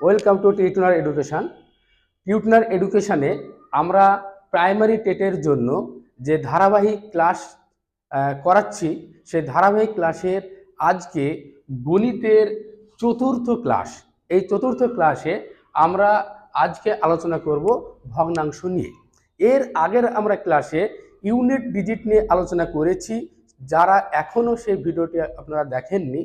Welcome to টিউটনার education. টিউটনার এডুকেশনে আমরা প্রাইমারি টেটের জন্য যে ধারাবাহিক ক্লাস করাচ্ছি, সেই ধারাবাহিক ক্লাসের আজকে গণিতের চতুর্থ ক্লাস। এই চতুর্থ ক্লাসে আমরা আজকে আলোচনা করব ভগ্নাংশ নিয়ে। এর আগের আমরা ক্লাসে ইউনিট ডিজিট নিয়ে আলোচনা করেছি। যারা এখনও সেই ভিডিওটি আপনারা দেখেননি,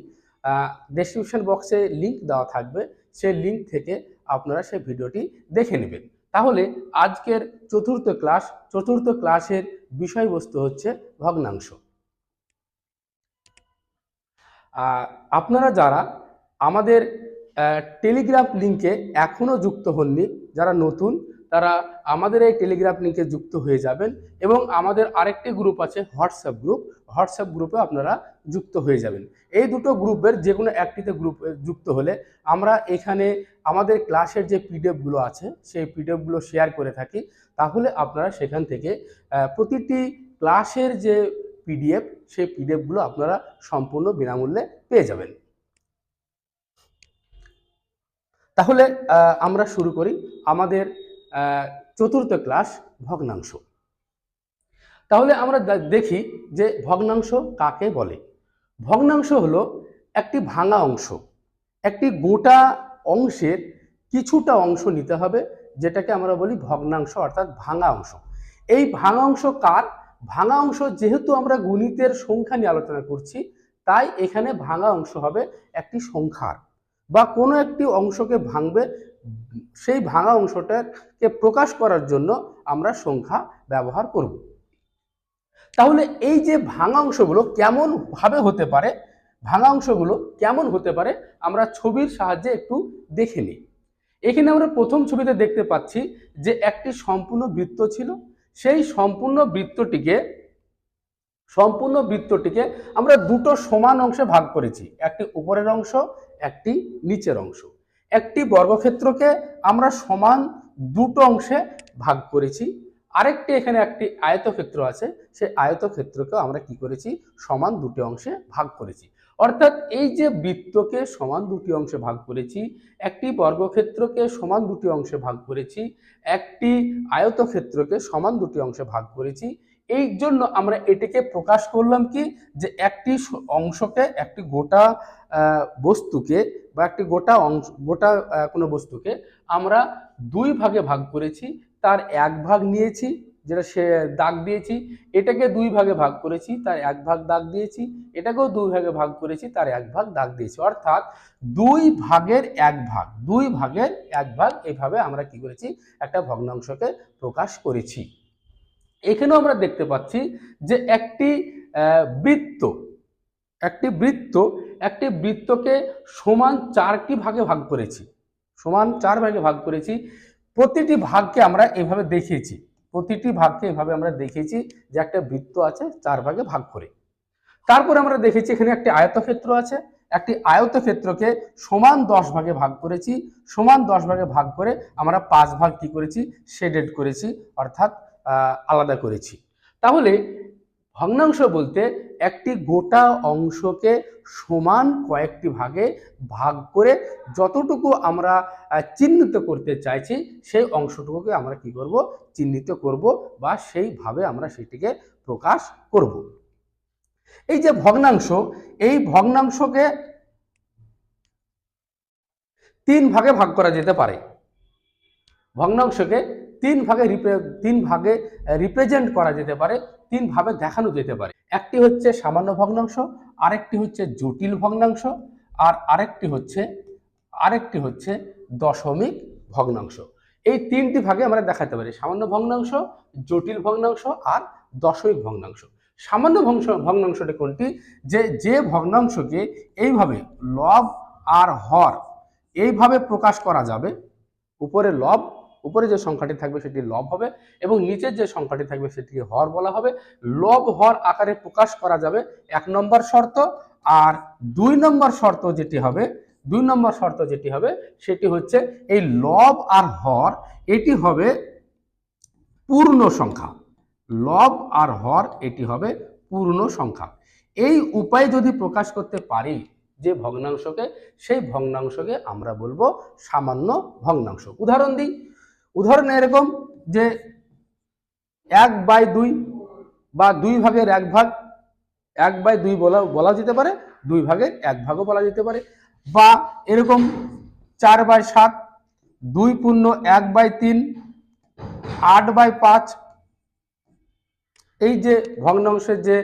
ডেসক্রিপশন বক্সে লিঙ্ক দেওয়া থাকবে, সেই লিঙ্ক থেকে আপনারা সেই ভিডিওটি দেখে নেবেন। তাহলে আজকের চতুর্থ ক্লাসের বিষয়বস্তু হচ্ছে ভগ্নাংশ। আপনারা যারা আমাদের টেলিগ্রাম লিঙ্কে এখনও যুক্ত হননি, যারা নতুন, তারা আমাদের এই টেলিগ্রাম লিঙ্কে যুক্ত হয়ে যাবেন এবং আমাদের আরেকটি গ্রুপ আছে হোয়াটসঅ্যাপ গ্রুপে আপনারা যুক্ত হয়ে যাবেন। এই দুটো গ্রুপের যে কোনো একটিতে যুক্ত হলে আমরা এখানে আমাদের ক্লাসের যে পিডিএফগুলো আছে সেই পিডিএফগুলো শেয়ার করে থাকি। তাহলে আপনারা সেখান থেকে প্রতিটি ক্লাসের যে পিডিএফ, সেই পিডিএফগুলো আপনারা সম্পূর্ণ বিনামূল্যে পেয়ে যাবেন। তাহলে আমরা শুরু করি আমাদের চতুর্থ ক্লাস, ভগ্নাংশ। তাহলে আমরা দেখি যে ভগ্নাংশ কাকে বলে। ভগ্নাংশ হলো একটি ভাঙা অংশ। একটি গোটা অংশের কিছুটা অংশ নিতে হবে, যেটাকে আমরা বলি ভগ্নাংশ, অর্থাৎ ভাঙা অংশ। এই ভাঙা অংশ কার? ভাঙা অংশ, যেহেতু আমরা গণিতের সংখ্যা নিয়ে আলোচনা করছি, তাই এখানে ভাঙা অংশ হবে একটি সংখ্যার, বা কোনো একটি অংশকে ভাঙবে, সেই ভাঙা অংশটাকে প্রকাশ করার জন্য আমরা সংখ্যা ব্যবহার করব। তাহলে এই যে ভাঙা অংশগুলো কেমন ভাবে হতে পারে, আমরা ছবির সাহায্যে একটু দেখে নিই। এখানে আমরা প্রথম ছবিতে দেখতে পাচ্ছি যে একটি সম্পূর্ণ বৃত্ত ছিল। সেই সম্পূর্ণ বৃত্তটিকে আমরা দুটো সমান অংশে ভাগ করেছি, একটি উপরের অংশ, একটি নিচের অংশ। একটি বর্গক্ষেত্রকে আমরা সমান দুটো অংশে ভাগ করেছি। আরেকটি এখানে একটি আয়তক্ষেত্র আছে, সেই আয়তক্ষেত্রকে আমরা কি করেছি? সমান দুটি অংশে ভাগ করেছি। অর্থাৎ এই যে বৃত্তকে সমান দুটি অংশে ভাগ করেছি, একটি বর্গক্ষেত্রকে সমান দুটি অংশে ভাগ করেছি, একটি আয়তক্ষেত্রকে সমান দুটি অংশে ভাগ করেছি। এই জন্য আমরা এটিকে প্রকাশ করলাম কি, যে একটি অংশকে, একটি গোটা বস্তুকে, বা একটি গোটা কোনো বস্তুকে আমরা দুই ভাগে ভাগ করেছি, তার এক ভাগ নিয়েছি, যেটা সে দাগ দিয়েছি, এটাকে দুই ভাগে ভাগ করেছি, তার এক ভাগ দাগ দিয়েছি, এটাকেও দুই ভাগে ভাগ করেছি, তার এক ভাগ দাগ দিয়েছি। অর্থাৎ দুই ভাগের এক ভাগ এইভাবে আমরা কি করেছি? একটা ভগ্নাংশকে প্রকাশ করেছি। এখানেও আমরা দেখতে পাচ্ছি যে একটি বৃত্তকে সমান চারটি ভাগে ভাগ করেছি, প্রতিটি ভাগকে আমরা এভাবে দেখিয়েছি, যে একটা বৃত্ত আছে চার ভাগে ভাগ করে। তারপরে আমরা দেখেছি এখানে একটি আয়তক্ষেত্র আছে, একটি আয়তক্ষেত্রকে সমান 10 ভাগে ভাগ করেছি। সমান 10 ভাগে ভাগ করে আমরা 5 ভাগ কি করেছি? শেডেড করেছি, অর্থাৎ আলাদা করেছি। তাহলে ভগ্নাংশ বলতে একটি গোটা অংশকে সমান কয়েকটি ভাগে ভাগ করে যতটুকু আমরা চিহ্নিত করতে চাইছি, সেই অংশটুকুকে আমরা কি করব? চিহ্নিত করব, বা সেইভাবে আমরা সেটিকে প্রকাশ করব। এই যে ভগ্নাংশ, এই ভগ্নাংশকে তিন ভাগে ভাগ করা যেতে পারে। ভগ্নাংশকে তিন ভাগে রিপ্রেজেন্ট করা যেতে পারে, তিন ভাবে দেখানো যেতে পারে। একটি হচ্ছে সামান্য ভগ্নাংশ, আরেকটি হচ্ছে জটিল ভগ্নাংশ, আর আরেকটি হচ্ছে দশমিক ভগ্নাংশ। এই তিনটি ভাগে আমরা দেখাতে পারি: সামান্য ভগ্নাংশ, জটিল ভগ্নাংশ আর দশমিক ভগ্নাংশ। সামান্য ভগ্নাংশটি কোনটি? যে ভগ্নাংশকে এইভাবে লব আর হর এইভাবে প্রকাশ করা যাবে। উপরে যে সংখ্যাটি থাকবে সেটি লব হবে, এবং নিচের যে সংখ্যাটি থাকবে সেটিকে হর বলা হবে। লব হর আকারে প্রকাশ করা যাবে, 1 নম্বর শর্ত। আর 2 নম্বর শর্ত যেটি হবে সেটি হচ্ছে এই লব আর হর, এটি হবে পূর্ণ সংখ্যা। লব আর হর এটি হবে পূর্ণ সংখ্যা। এই উপায়ে যদি প্রকাশ করতে পারি, যে ভগ্নাংশকে, সেই ভগ্নাংশকে আমরা বলবো সামান্য ভগ্নাংশ। উদাহরণ দিই, উদাহরণ এরকম যে 1/2 বা 2 ভাগের 1 ভাগ, 1/2 বলা যেতে পারে, 2 ভাগের 1 ভাগও বলা যেতে পারে, বা এরকম 4/7, 2 পূর্ণ 1/3, 8/5। এই যে ভগ্নাংশের যে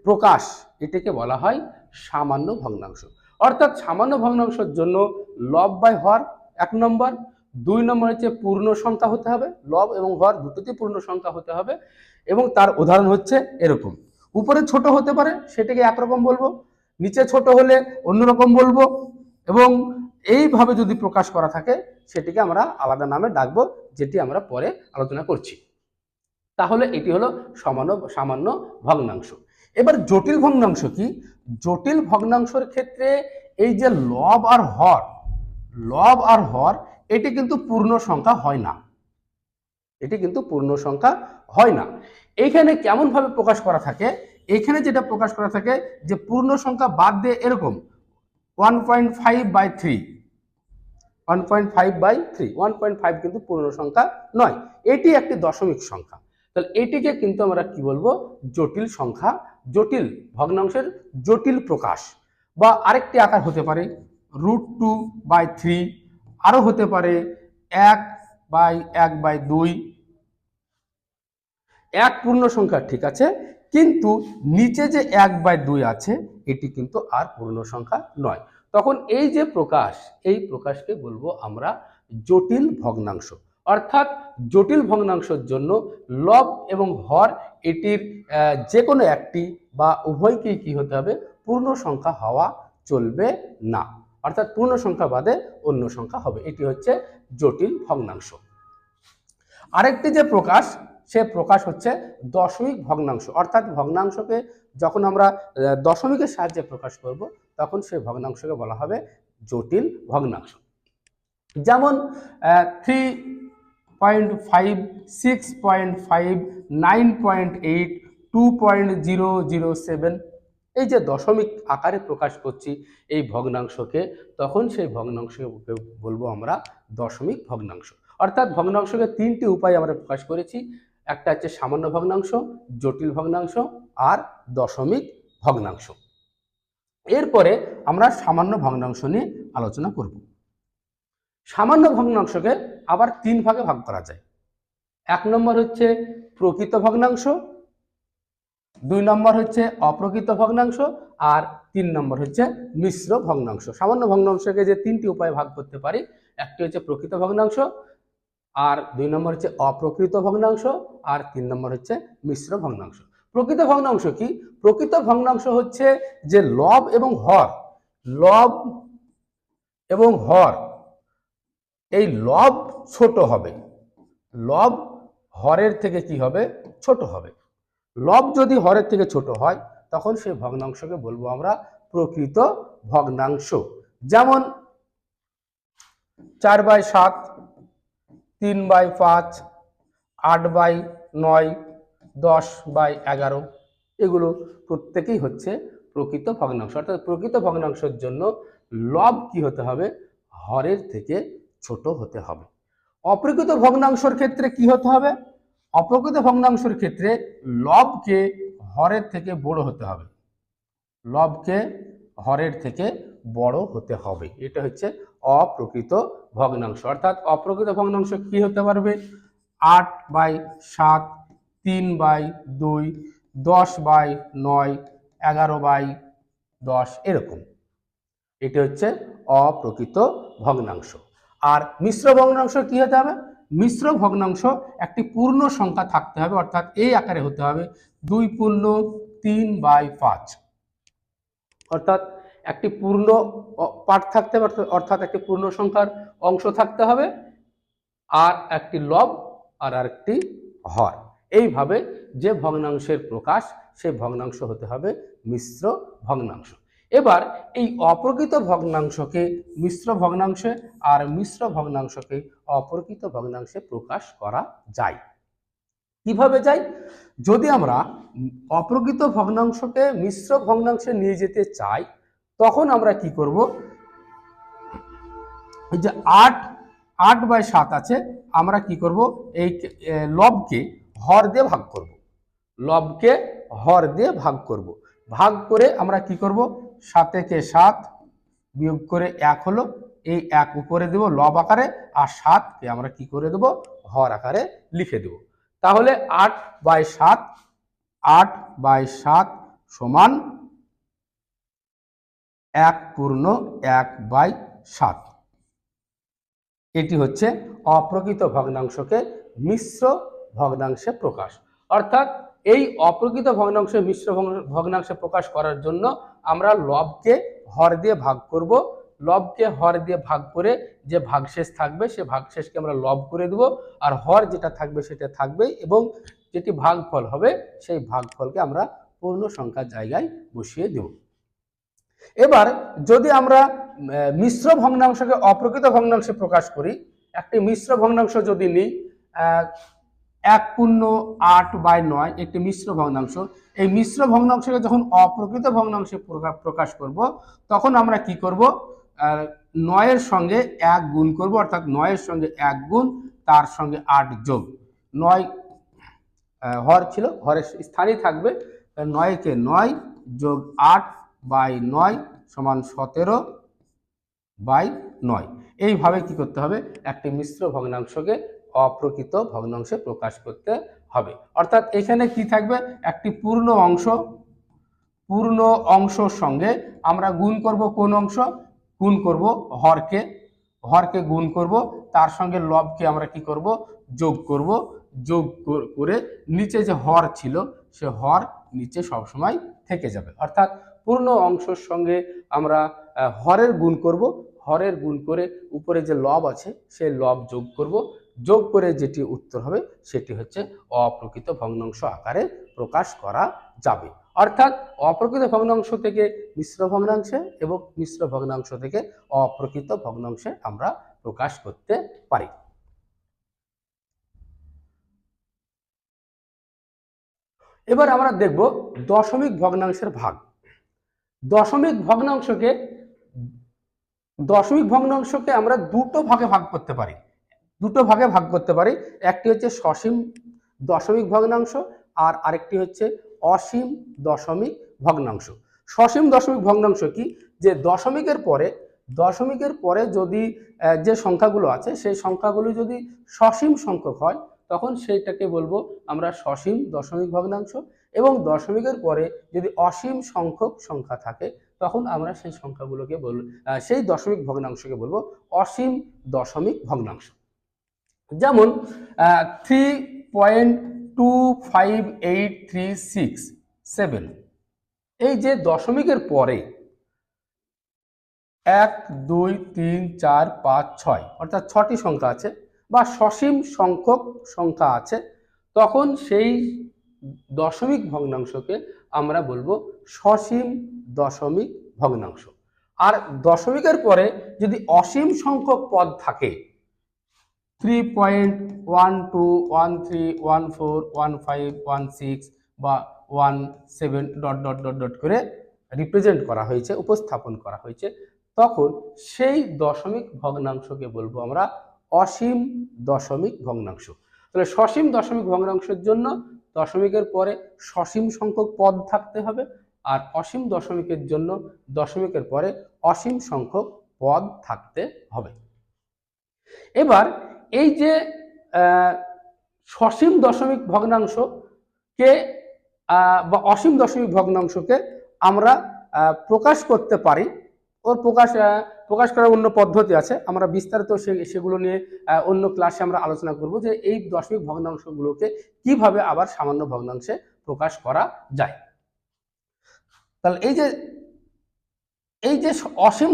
প্রকাশ, এটাকে বলা হয় সামান্য ভগ্নাংশ। অর্থাৎ সামান্য ভগ্নাংশের জন্য লব বাই হর 1 নম্বর, 2 নম্বর হচ্ছে পূর্ণ সংখ্যা হতে হবে, লব এবং হর দুটোতে পূর্ণ সংখ্যা হতে হবে। এবং তার উদাহরণ হচ্ছে এরকম, উপরে ছোট হতে পারে সেটাকে একরকম বলবো, নিচে ছোট হলে অন্যরকম বলবো, এবং এইভাবে যদি প্রকাশ করা থাকে সেটিকে আমরা আলাদা নামে ডাকবো, যেটি আমরা পরে আলোচনা করছি। তাহলে এটি হলো সামান্য ভগ্নাংশ। এবার জটিল ভগ্নাংশ কি? জটিল ভগ্নাংশের ক্ষেত্রে এই যে লব আর হর এটি কিন্তু পূর্ণ সংখ্যা হয় না, এটি কিন্তু পূর্ণ সংখ্যা হয় না। এইখানে কেমন ভাবে প্রকাশ করা থাকে? এখানে যেটা প্রকাশ করা থাকে যে পূর্ণ সংখ্যা বাদ দিয়ে এরকম 1.5/3, 1.5/3, 1.5 কিন্তু পূর্ণ সংখ্যা নয়, এটি একটি দশমিক সংখ্যা। তাহলে এটিকে কিন্তু আমরা কি বলবো? জটিল সংখ্যা, জটিল ভগ্নাংশের জটিল প্রকাশ। বা আরেকটি আকার হতে পারে √2/3, আরো হতে পারে 1/1/2। এক পূর্ণ সংখ্যা ঠিক আছে, কিন্তু নিচে যে 1/2 আছে এটি কিন্তু আর পূর্ণ সংখ্যা নয়। তখন এই যে প্রকাশ, এই প্রকাশকে বলবো আমরা জটিল ভগ্নাংশ। অর্থাৎ জটিল ভগ্নাংশের জন্য লব এবং হর এটির যে কোনো একটি বা উভয়কেই কি হতে হবে? পূর্ণ সংখ্যা হওয়া চলবে না, অর্থাৎ পূর্ণ সংখ্যা বাদে অন্য সংখ্যা হবে। এটি হচ্ছে জটিল ভগ্নাংশ। আরেকটি যে প্রকাশ, সে প্রকাশ হচ্ছে দশমিক ভগ্নাংশ। অর্থাৎ ভগ্নাংশকে যখন আমরা দশমিকের সাহায্যে প্রকাশ করব, তখন সেই ভগ্নাংশকে বলা হবে জটিল ভগ্নাংশ। যেমন 3.5, 6.5, 9.8, 2.007, এই যে দশমিক আকারে প্রকাশ করছি এই ভগ্নাংশকে, তখন সেই ভগ্নাংশকে বলবো আমরা দশমিক ভগ্নাংশ। অর্থাৎ ভগ্নাংশকে তিনটি উপায়ে আমরা প্রকাশ করেছি, একটা হচ্ছে সামান্য ভগ্নাংশ, জটিল ভগ্নাংশ আর দশমিক ভগ্নাংশ। এরপরে আমরা সামান্য ভগ্নাংশ নিয়ে আলোচনা করব। সামান্য ভগ্নাংশকে আবার 3 ভাগে ভাগ করা যায়। 1 নম্বর হচ্ছে প্রকৃত ভগ্নাংশ, 2 নম্বর হচ্ছে অপ্রকৃত ভগ্নাংশ, আর 3 নম্বর হচ্ছে মিশ্র ভগ্নাংশ। সামান্য ভগ্নাংশকে যে 3টি উপায়ে ভাগ করতে পারি, একটি হচ্ছে প্রকৃত ভগ্নাংশ, আর 2 নম্বর হচ্ছে অপ্রকৃত ভগ্নাংশ, আর 3 নম্বর হচ্ছে মিশ্র ভগ্নাংশ। প্রকৃত ভগ্নাংশ কি? প্রকৃত ভগ্নাংশ হচ্ছে যে লব এবং হর, এই লব ছোট হবে, লব হরের থেকে কি হবে? ছোট হবে। লব যদি হরের থেকে ছোট হয়, তখন সেই ভগ্নাংশকে বলবো আমরা প্রকৃত ভগ্নাংশ। যেমন 4/7, 3/5, 8/9, 10/11, এগুলো প্রত্যেকেই হচ্ছে প্রকৃত ভগ্নাংশ। অর্থাৎ প্রকৃত ভগ্নাংশের জন্য লব কি হতে হবে? হরের থেকে ছোট হতে হবে। অপ্রকৃত ভগ্নাংশের ক্ষেত্রে কি হতে হবে? অপ্রকৃত ভগ্নাংশের ক্ষেত্রে লবকে হরের থেকে বড় হতে হবে, লবকে হরের থেকে বড় হতে হবে। এটা হচ্ছে অপ্রকৃত ভগ্নাংশ। অর্থাৎ অপ্রকৃত ভগ্নাংশ কি হতে পারবে? 8/7, 3/2, 10/9, 11/10, এরকম। এটি হচ্ছে অপ্রকৃত ভগ্নাংশ। আর মিশ্র ভগ্নাংশ কি হতে হবে? মিশ্র ভগ্নাংশ একটি পূর্ণ সংখ্যা থাকতে হবে, অর্থাৎ এই আকারে হতে হবে 2 পূর্ণ 3/5, অর্থাৎ একটি পূর্ণ পার্ট থাকতে হবে, অর্থাৎ একটি পূর্ণ সংখ্যার অংশ থাকতে হবে, আর একটি লব আর আরেকটি হর। এইভাবে যে ভগ্নাংশের প্রকাশ, সেই ভগ্নাংশ হতে হবে মিশ্র ভগ্নাংশ। এবার এই অপ্রকৃত ভগ্নাংশকে মিশ্র ভগ্নাংশে আর মিশ্র ভগ্নাংশকে অপ্রকৃত ভগ্নাংশে প্রকাশ করা যায়। কিভাবে যায়? যদি আমরা অপ্রকৃত ভগ্নাংশকে মিশ্র ভগ্নাংশে নিয়ে যেতে চাই, তখন আমরা কি করব, এই যে 8/7 আছে, আমরা কি করব, এই লবকে হর দিয়ে ভাগ করব, লবকে হর দিয়ে ভাগ করব। ভাগ করে আমরা কি করব, 7 কে 7 বিয়োগ করে 1 হলো, এই 1 উপরে দেব লব আকারে, আর 7কে আমরা কি করে দেব, হর আকারে লিখে দেব। তাহলে 8/7 সমান 1/1/7। এটি হচ্ছে অপ্রকৃত ভগ্নাংশকে মিশ্র ভগ্নাংশে প্রকাশ। অর্থাৎ এই অপ্রকৃত ভগ্নাংশে মিশ্র ভগ্নাংশে প্রকাশ করার জন্য আমরা লবকে হর দিয়ে ভাগ করব, লবকে হর দিয়ে ভাগ করে যে ভাগশেষ থাকবে সে ভাগশেষকে আমরা লব করে দেব, আর হর যেটা থাকবে সেটা থাকবে, এবং যেটি ভাগফল হবে সেই ভাগফলকে আমরা পূর্ণ সংখ্যার জায়গায় বসিয়ে দেব। এবার যদি আমরা মিশ্র ভগ্নাংশকে অপ্রকৃত ভগ্নাংশে প্রকাশ করি, একটি মিশ্র ভগ্নাংশ যদি নিই 1/8/9 একটি মিশ্র ভগ্নাংশ, এই মিশ্র ভগ্নাংশকে যখন অপ্রকৃত ভগ্নাংশে প্রকাশ করব তখন আমরা কি করব, 9-এর সঙ্গে 1 গুণ করব, অর্থাৎ 9-এর সঙ্গে 1 গুণ, তার সঙ্গে 8 যোগ, 9 হর ছিল, হরের স্থানই থাকবে, 9-কে 9 যোগ 8/9 সমান 17/9। এইভাবে কি করতে হবে, একটি মিশ্র ভগ্নাংশকে অপ্রকৃত ভগ্নাংশে প্রকাশ করতে হবে। অর্থাৎ এখানে কি থাকবে, একটি পূর্ণ অংশের সঙ্গে আমরা গুণ করব, কোন অংশ, গুণ করব হরকে গুণ করব, তার সঙ্গে লবকে আমরা কি করব, যোগ করব, যোগ করে নিচে যে হর ছিল সে হর নিচে সবসময় থেকে যাবে। অর্থাৎ পূর্ণ অংশের সঙ্গে আমরা হরের গুণ করব, হরের গুণ করে উপরে যে লব আছে সেই লব যোগ করব, যোগ করে যেটি উত্তর হবে সেটি হচ্ছে অপ্রকৃত ভগ্নাংশ আকারে প্রকাশ করা যাবে। অর্থাৎ অপ্রকৃত ভগ্নাংশ থেকে মিশ্র ভগ্নাংশে এবং মিশ্র ভগ্নাংশ থেকে অপ্রকৃত ভগ্নাংশে আমরা প্রকাশ করতে পারি। এবার আমরা দেখব দশমিক ভগ্নাংশের ভাগ। দশমিক ভগ্নাংশকে আমরা দুটো ভাগে ভাগ করতে পারি, একটি হচ্ছে সসীম দশমিক ভগ্নাংশ আর আরেকটি হচ্ছে অসীম দশমিক ভগ্নাংশ। সসীম দশমিক ভগ্নাংশ কি, যে দশমিকের পরে যদি যে সংখ্যাগুলো আছে সেই সংখ্যাগুলো যদি সসীম সংখ্যক হয় তখন সেইটাকে বলবো আমরা সসীম দশমিক ভগ্নাংশ, এবং দশমিকের পরে যদি অসীম সংখ্যক সংখ্যা থাকে তখন আমরা সেই সংখ্যাগুলোকে সেই দশমিক ভগ্নাংশকে বলবো অসীম দশমিক ভগ্নাংশ। যেমন 3.25836 এই যে দশমিকের পরে 1 2 3 4 5 6 অর্থাৎ 6টি সংখ্যা আছে বা সসীম সংখ্যক সংখ্যা আছে, তখন সেই দশমিক ভগ্নাংশকে আমরা বলবো সসীম দশমিক ভগ্নাংশ। আর দশমিকের পরে যদি অসীম সংখ্যক পদ থাকে 3.1213141516 বা 17 ... করে রিপ্রেজেন্ট করা হয়েছে, উপস্থাপন করা হয়েছে, তখন সেই দশমিক ভগ্নাংশকে বলবো আমরা অসীম দশমিক ভগ্নাংশ। তাহলে সসীম দশমিক ভগ্নাংশের জন্য দশমিকের পরে সসীম সংখ্যক পদ থাকতে হবে, আর অসীম দশমিকের জন্য দশমিকের পরে অসীম সংখ্যক পদ থাকতে হবে। এবার এই যে সসীম দশমিক ভগ্নাংশকে বা অসীম দশমিক ভগ্নাংশকে আমরা প্রকাশ করতে পারি, ওর প্রকাশ করার অন্য পদ্ধতি আছে, আমরা বিস্তারিত সেগুলো নিয়ে অন্য ক্লাসে আমরা আলোচনা করব যে এই দশমিক ভগ্নাংশগুলোকে কিভাবে আবার সামান্য ভগ্নাংশে প্রকাশ করা যায়। তাহলে এই যে অসীম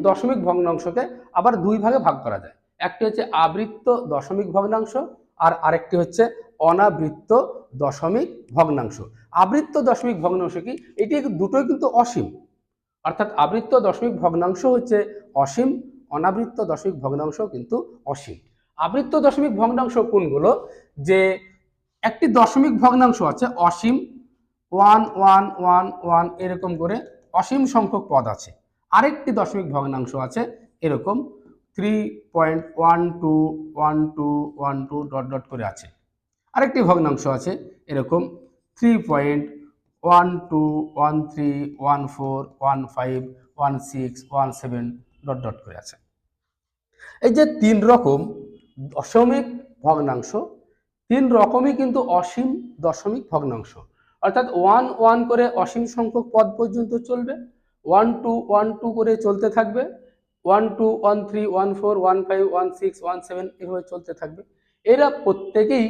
দশমিক ভগ্নাংশকে আবার দুই ভাগে ভাগ করা যায়। একটি হচ্ছে আবৃত্ত দশমিক ভগ্নাংশ আর আরেকটি হচ্ছে অনাবৃত্ত দশমিক ভগ্নাংশ। আবৃত্ত দশমিক ভগ্নাংশ কি, এটি দুটোই কিন্তু অসীম, অর্থাৎ আবৃত্ত দশমিক ভগ্নাংশ হচ্ছে অসীম, অনাবৃত্ত দশমিক ভগ্নাংশ কিন্তু অসীম। আবৃত্ত দশমিক ভগ্নাংশ কোনগুলো, যে একটি দশমিক ভগ্নাংশ আছে অসীম, 1 এরকম করে অসীম সংখ্যক পদ আছে। আরেকটি দশমিক ভগ্নাংশ আছে এরকম 3.121212 ডট ডট করে আছে। আরেকটি ভগ্নাংশ আছে এরকম 3.1314151617 ডট ডট করে আছে। এই যে তিন রকম দশমিক ভগ্নাংশ, তিন রকমই কিন্তু অসীম দশমিক ভগ্নাংশ। অর্থাৎ 1 করে অসীম সংখ্যক পদ পর্যন্ত চলবে, 1 2 করে চলতে থাকবে, 1 2 1 3 1 4 1 5 1 6 1 7 এভাবে চলতে থাকবে। এরা প্রত্যেকেই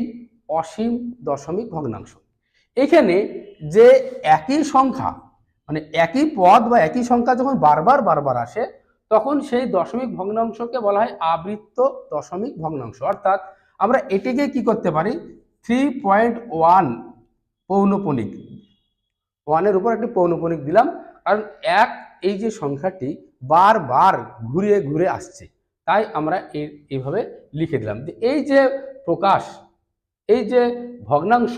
অসীম দশমিক ভগ্নাংশ। এখানে যে একই সংখ্যা মানে একই পদ বা একই সংখ্যা যখন বারবার বারবার আসে তখন সেই দশমিক ভগ্নাংশকে বলা হয় আবৃত্ত দশমিক ভগ্নাংশ। অর্থাৎ আমরা এটিকে কি করতে পারি, 3.1 পৌনঃপুনিক, 1 উপর একটি পৌনঃপুনিক দিলাম, কারণ এক এই যে সংখ্যাটি বারবার ঘুরে ঘুরে আসছে, তাই আমরা এইভাবে লিখে দিলাম যে এই যে প্রকাশ, এই যে ভগ্নাংশ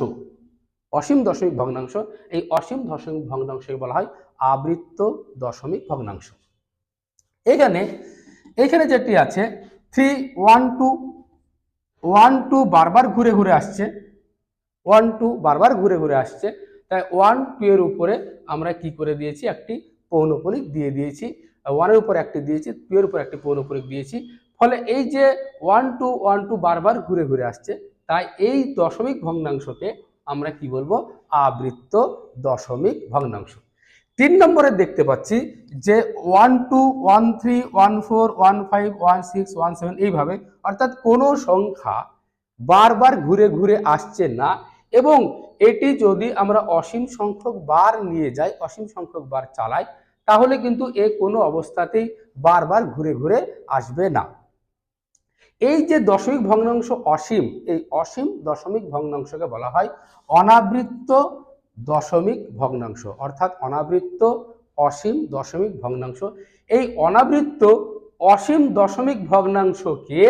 অসীম দশমিক ভগ্নাংশ, এই অসীম দশমিক ভগ্নাংশকে বলা হয় আবৃত্ত দশমিক ভগ্নাংশ। এখানে যেটি আছে 3 1 2 বারবার ঘুরে ঘুরে আসছে, 1 2 বারবার ঘুরে ঘুরে আসছে, তাই 1 2 এর উপরে আমরা কি করে দিয়েছি, একটি পৌনঃপুনিক দিয়ে দিয়েছি। 1 এর উপর একটি দিয়েছি, 2 এর উপর একটি পৌনঃপুনিক দিয়েছি। ফলে এই যে 1 2 1 2 বারবার ঘুরে ঘুরে আসছে, তাই এই দশমিক ভগ্নাংশকে আমরা কি বলবো, আবৃত্ত দশমিক ভগ্নাংশ। 3 নম্বরে দেখতে পাচ্ছি যে 1 2 1 3 1 4 1 5 1 6 1 7 এইভাবে, অর্থাৎ কোনো সংখ্যা বারবার ঘুরে ঘুরে আসছে না, এবং এটি যদি আমরা অসীম সংখ্যক বার নিয়ে যাই, অসীম সংখ্যক বার চালাই, তাহলে কিন্তু এ কোনো অবস্থাতেই বারবার ঘুরে ঘুরে আসবে না। এই যে দশমিক ভগ্নাংশ অসীম, এই অসীম দশমিক ভগ্নাংশকে বলা হয় অনাবৃত্ত দশমিক ভগ্নাংশ, অর্থাৎ অনাবৃত্ত অসীম দশমিক ভগ্নাংশ। এই অনাবৃত্ত অসীম দশমিক ভগ্নাংশকে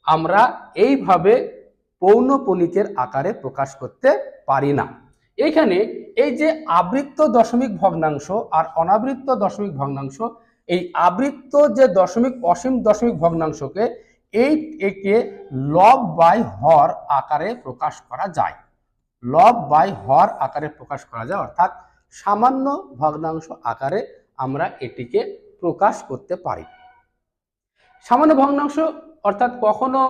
আমরা এইভাবে পৌনঃপুনিকের আকারে প্রকাশ করতে পারি না। এখানে এই যে আবৃত্ত দশমিক ভগ্নাংশ আর অনাবৃত্ত দশমিক ভগ্নাংশ, এই আবৃত্ত যে দশমিক অসীম দশমিক ভগ্নাংশকে একে লব বাই হর আকারে প্রকাশ করা যায়, লব বাই হর আকারে প্রকাশ করা যায়, অর্থাৎ সামান্য ভগ্নাংশ আকারে আমরা এটিকে প্রকাশ করতে পারি। সামান্য ভগ্নাংশ অর্থাৎ কখনো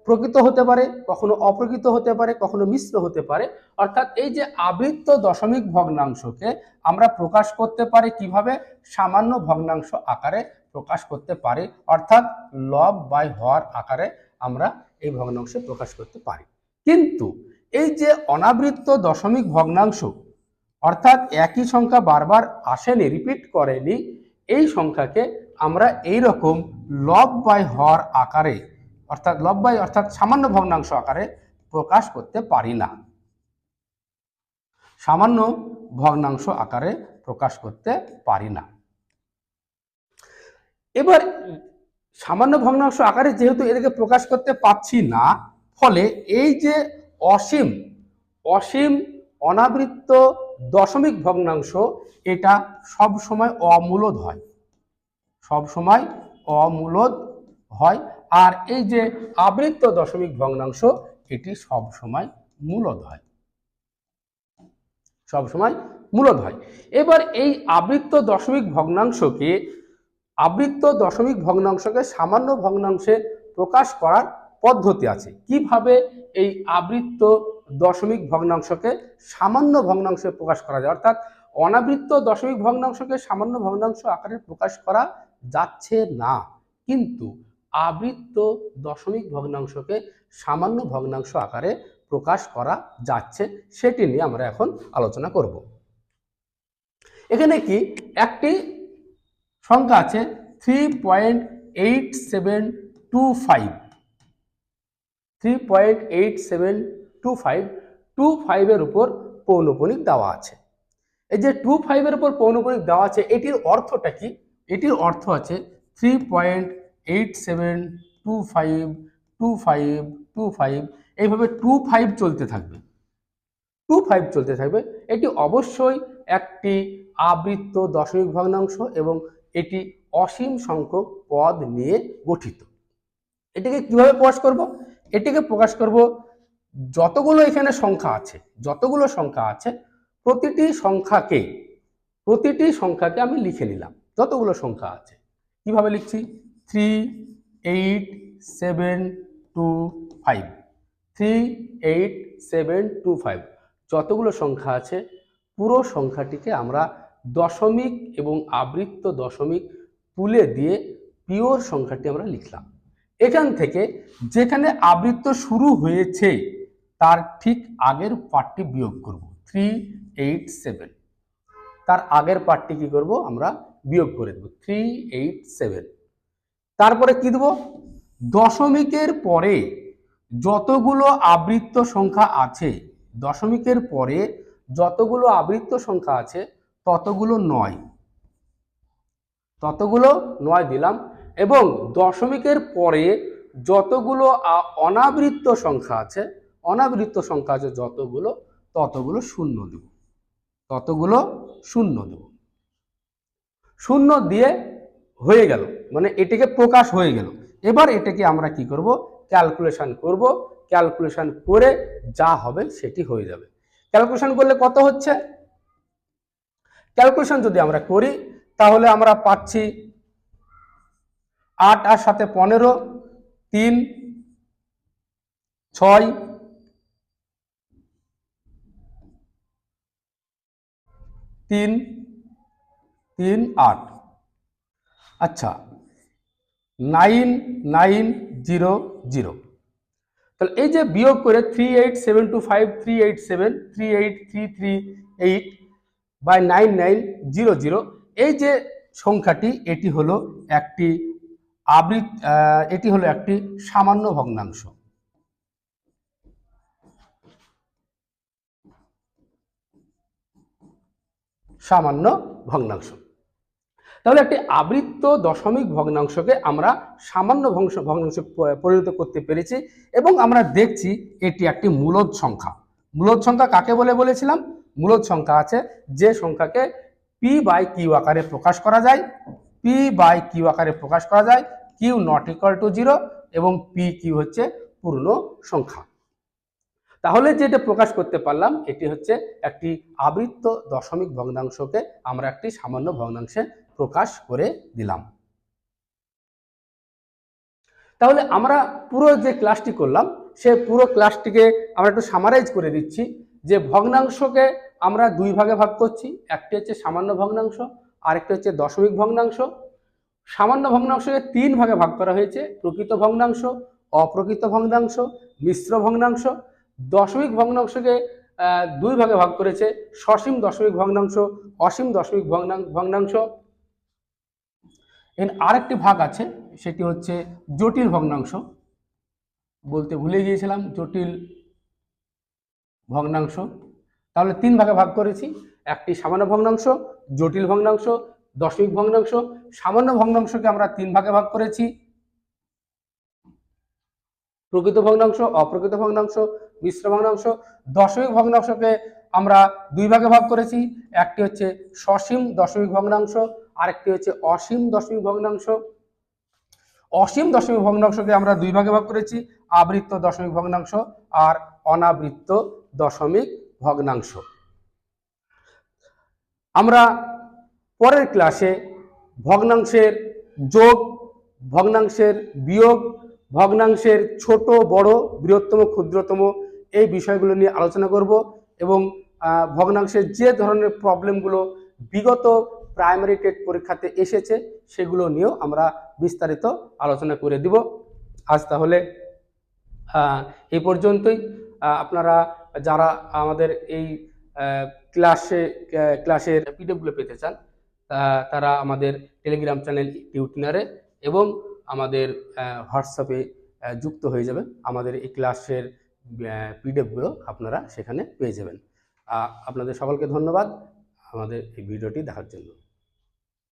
প্রকৃত হতে পারে, কখনো অপ্রকৃত হতে পারে, কখনো মিশ্র হতে পারে। অর্থাৎ এই যে আবৃত্ত দশমিক ভগ্নাংশকে আমরা প্রকাশ করতে পারি কিভাবে, সামান্য ভগ্নাংশ আকারে প্রকাশ করতে পারি, অর্থাৎ লব বাই হর আকারে আমরা এই ভগ্নাংশ প্রকাশ করতে পারি। কিন্তু এই যে অনাবৃত্ত দশমিক ভগ্নাংশ, অর্থাৎ একই সংখ্যা বারবার আসেনি, রিপিট করেনি, এই সংখ্যাকে আমরা এই রকম লব বাই হর আকারে, অর্থাৎ লব বাই অর্থাৎ সামান্য ভগ্নাংশ আকারে প্রকাশ করতে পারি না, সামান্য ভগ্নাংশ আকারে প্রকাশ করতে পারি না। এবার সামান্য ভগ্নাংশ আকারে যেহেতু এটাকে প্রকাশ করতে পারছি না, ফলে এই যে অসীম অসীম অনাবৃত্ত দশমিক ভগ্নাংশ, এটা সব সময় অমূলদ হয়, সব সময় অমূলদ হয়। আর এই যে আবৃত্ত দশমিক ভগ্নাংশ, এটি সব সময় মূলদ হয়, সব সময় মূলদ হয়। এবার এই আবৃত্ত দশমিক ভগ্নাংশকে সামান্য ভগ্নাংশে প্রকাশ করার পদ্ধতি আছে। কিভাবে এই আবৃত্ত দশমিক ভগ্নাংশকে সামান্য ভগ্নাংশে প্রকাশ করা যায়, অর্থাৎ অনাবৃত্ত দশমিক ভগ্নাংশকে সামান্য ভগ্নাংশ আকারে প্রকাশ করা যাচ্ছে না, কিন্তু আবৃত্ত দশমিক ভগ্নাংশকে সামান্য ভগ্নাংশ আকারে প্রকাশ করা যাচ্ছে, সেটি নিয়ে আমরা এখন আলোচনা করব। এখানে কি একটি সংখ্যা আছে 3.8725, 3.8725, 25 এর উপর পৌনঃপুনিক দেওয়া আছে। এই যে 25 এর উপর পৌনঃপুনিক দেওয়া আছে, এটির অর্থটা কি? এটির অর্থ আছে 3.87252525 এইভাবে 25 চলতে থাকবে, 25 চলতে থাকবে। এটি অবশ্যই একটি আবৃত্ত দশমিক ভগ্নাংশ এবং এটি অসীম সংখ্যক পদ নিয়ে গঠিত। এটিকে কিভাবে প্রকাশ করব? এটিকে প্রকাশ করব যতগুলো এখানে সংখ্যা আছে প্রতিটি সংখ্যাকে আমি লিখে নিলাম। যতগুলো সংখ্যা আছে কিভাবে লিখছি? 3 8 7 2 5 3 8 7 2 5 যতগুলো সংখ্যা আছে পুরো সংখ্যাটিকে আমরা দশমিক এবং আবৃত্ত দশমিক তুলে দিয়ে পিওর সংখ্যাটি আমরা লিখলাম। এখান থেকে যেখানে আবৃত্ত শুরু হয়েছে তার ঠিক আগের পার্টটি বিয়োগ করব। 3 8 7 তার আগের পার্টটি কি করব? আমরা বিয়োগ করে দেব 3 8 7। তারপরে কি দেব? দশমিকের পরে যতগুলো আবৃত্ত সংখ্যা আছে ততগুলো 9 দিলাম এবং দশমিকের পরে যতগুলো অনাবৃত্ত সংখ্যা আছে ততগুলো শূন্য দেব। শূন্য দিয়ে হয়ে গেল, মানে এটাকে প্রকাশ হয়ে গেল। এবার এটাকে আমরা কি করব? ক্যালকুলেশন করব। ক্যালকুলেশন করে যা হবে সেটি হয়ে যাবে। ক্যালকুলেশন করলে কত হচ্ছে? ক্যালকুলেশন যদি আমরা করি তাহলে আমরা পাচ্ছি 8 আর 7 15, 3 6 3 3 8। আচ্ছা 9 9 0 0। তাহলে এই যে বিয়োগ করে 38725 387 38338 বাই 9900 এই যে সংখ্যাটি এটি হলো একটি সামান্য ভগ্নাংশ। তাহলে একটি আবৃত্ত দশমিক ভগ্নাংশকে আমরা সামান্য ভগ্নাংশে পরিণত করতে পেরেছি এবং আমরা দেখছি এটি একটি মূলদ সংখ্যা। মূলদ সংখ্যা কাকে বলেছিলাম? মূলদ সংখ্যা আছে যে সংখ্যাকে পি বাই কিউ আকারে প্রকাশ করা যায়। কিউ নট ইকুয়াল টু 0 এবং পি কিউ হচ্ছে পূর্ণ সংখ্যা। তাহলে যেটা প্রকাশ করতে পারলাম এটি হচ্ছে একটি আবৃত্ত দশমিক ভগ্নাংশকে আমরা একটি সামান্য ভগ্নাংশে প্রকাশ করে দিলাম। তাহলে আমরা পুরো যে ক্লাসটি করলাম সে পুরো ক্লাসটিকে আমরা একটু সামারাইজ করে দিচ্ছি যে ভগ্নাংশকে আমরা দুই ভাগে ভাগ করছি। একটি হচ্ছে সামান্য ভগ্নাংশ, আরেকটি হচ্ছে দশমিক ভগ্নাংশ। সামান্য ভগ্নাংশকে 3 ভাগে ভাগ করা হয়েছে: প্রকৃত ভগ্নাংশ, অপ্রকৃত ভগ্নাংশ, মিশ্র ভগ্নাংশ। দশমিক ভগ্নাংশকে 2 ভাগে ভাগ করেছে: সসীম দশমিক ভগ্নাংশ, অসীম দশমিক ভগ্নাংশ। এর আরেকটি ভাগ আছে সেটি হচ্ছে জটিল ভগ্নাংশ। বলতে ভুলে গিয়েছিলাম, জটিল ভগ্নাংশ। তাহলে 3 ভাগে ভাগ করেছি: একটি সামান্য ভগ্নাংশ, জটিল ভগ্নাংশ, দশমিক ভগ্নাংশ। সামান্য ভগ্নাংশকে আমরা 3 ভাগে ভাগ করেছি: প্রকৃত ভগ্নাংশ, অপ্রকৃত ভগ্নাংশ, মিশ্র ভগ্নাংশ। দশমিক ভগ্নাংশকে আমরা 2 ভাগে ভাগ করেছি: একটি হচ্ছে সসীম দশমিক ভগ্নাংশ, আরেকটি হচ্ছে অসীম দশমিক ভগ্নাংশ। অসীম দশমিক ভগ্নাংশকে আমরা 2 ভাগে ভাগ করেছি: আবৃত্ত দশমিক ভগ্নাংশ আর অনাবৃত্ত দশমিক ভগ্নাংশ। আমরা পরের ক্লাসে ভগ্নাংশের যোগ, ভগ্নাংশের বিয়োগ, ভগ্নাংশের ছোট বড়, বৃহত্তম ক্ষুদ্রতম এই বিষয়গুলো নিয়ে আলোচনা করব এবং ভগ্নাংশের যে ধরনের প্রবলেমগুলো বিগত প্রাইমারি টেট পরীক্ষাতে এসেছে সেগুলো নিয়েও আমরা বিস্তারিত আলোচনা করে দিব। আজ তাহলে এই পর্যন্তই। আপনারা যারা আমাদের এই ক্লাসের পিডিএফগুলো পেতে চান তারা আমাদের টেলিগ্রাম চ্যানেল টিউটনারে এবং আমাদের হোয়াটসঅ্যাপে যুক্ত হয়ে যাবেন। আমাদের এই ক্লাসের পিডিএফগুলো আপনারা সেখানে পেয়ে যাবেন। আপনাদের সকলকে ধন্যবাদ আমাদের এই ভিডিওটি দেখার জন্য।